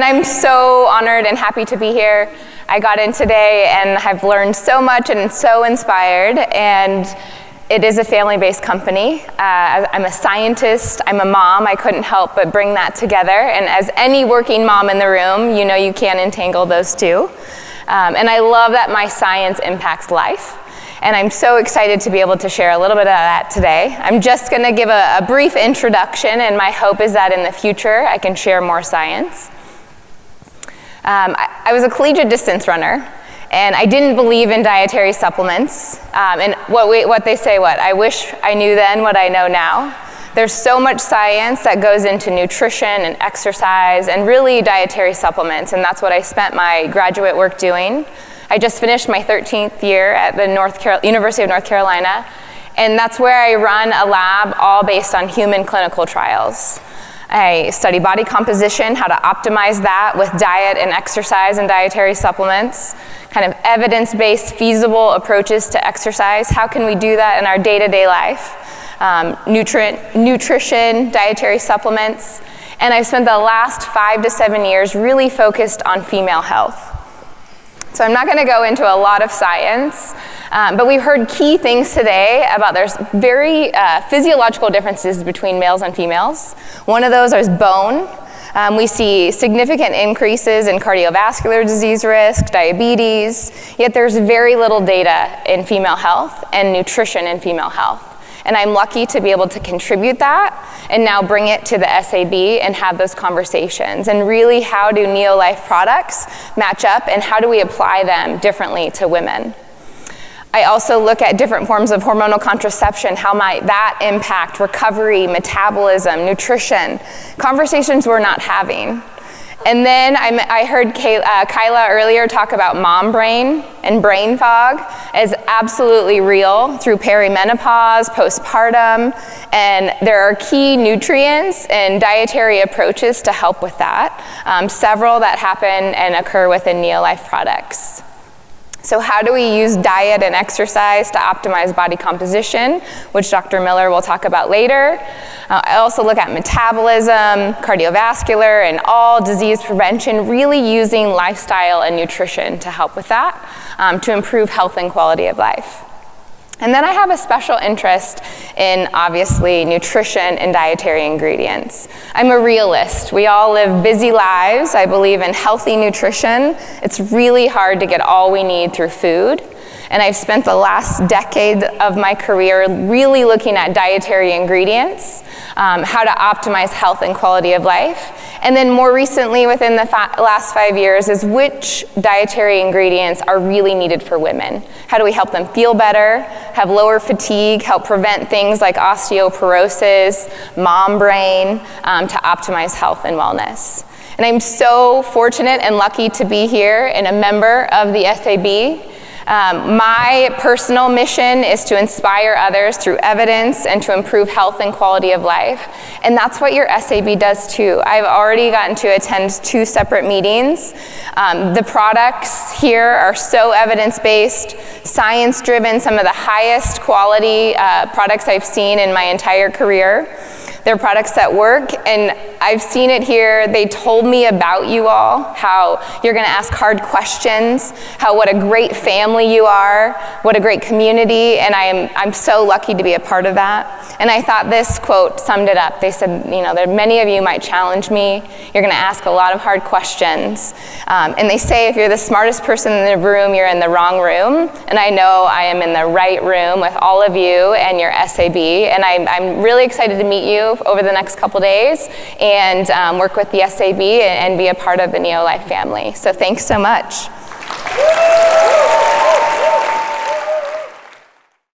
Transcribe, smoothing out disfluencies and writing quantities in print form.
And I'm so honored and happy to be here. I got in today and I've learned so much and so inspired, and it is a family-based company. I'm a scientist, I'm a mom. I couldn't help but bring that together, and as any working mom in the room, you know you can't entangle those two. And I love that my science impacts life, and I'm so excited to be able to share a little bit of that today. I'm just gonna give a brief introduction, and my hope is that in the future I can share more science. I was a collegiate distance runner, and I didn't believe in dietary supplements. And what they say, I wish I knew then what I know now. There's so much science that goes into nutrition and exercise and really dietary supplements, and that's what I spent my graduate work doing. I just finished my 13th year at the University of North Carolina, and that's where I run a lab all based on human clinical trials. I study body composition, how to optimize that with diet and exercise and dietary supplements, kind of evidence-based, feasible approaches to exercise. How can we do that in our day-to-day life? Nutrition, dietary supplements, and I've spent the last 5 to 7 years really focused on female health. So I'm not going to go into a lot of science, but we've heard key things today about there's very physiological differences between males and females. One of those is bone. We see significant increases in cardiovascular disease risk, diabetes, yet there's very little data in female health and nutrition in female health. And I'm lucky to be able to contribute that and now bring it to the SAB and have those conversations. And really, how do NeoLife products match up, and how do we apply them differently to women? I also look at different forms of hormonal contraception, how might that impact recovery, metabolism, nutrition, conversations we're not having. And then I heard Kyla earlier talk about mom brain and brain fog is absolutely real through perimenopause, postpartum, and there are key nutrients and dietary approaches to help with that. Several that happen and occur within NeoLife products. So how do we use diet and exercise to optimize body composition, which Dr. Miller will talk about later. I also look at metabolism, cardiovascular, and all disease prevention, really using lifestyle and nutrition to help with that, to improve health and quality of life. And then I have a special interest in, obviously, nutrition and dietary ingredients. I'm a realist. We all live busy lives. I believe in healthy nutrition. It's really hard to get all we need through food. And I've spent the last decade of my career really looking at dietary ingredients, how to optimize health and quality of life. And then more recently, within the last 5 years, is which dietary ingredients are really needed for women. How do we help them feel better, have lower fatigue, help prevent things like osteoporosis, mom brain, to optimize health and wellness. And I'm so fortunate and lucky to be here and a member of the SAB. My personal mission is to inspire others through evidence and to improve health and quality of life. And that's what your SAB does too. I've already gotten to attend 2 separate meetings. The products here are so evidence-based, science-driven, some of the highest quality products I've seen in my entire career. They're products that work, and I've seen it here. They told me about you all, how you're gonna ask hard questions, what a great family you are, what a great community, and I'm so lucky to be a part of that. And I thought this quote summed it up. They said, there many of you might challenge me. You're gonna ask a lot of hard questions. And they say if you're the smartest person in the room, you're in the wrong room. And I know I am in the right room with all of you and your SAB, and I'm really excited to meet you over the next couple days and work with the SAB and be a part of the NeoLife family. So thanks so much.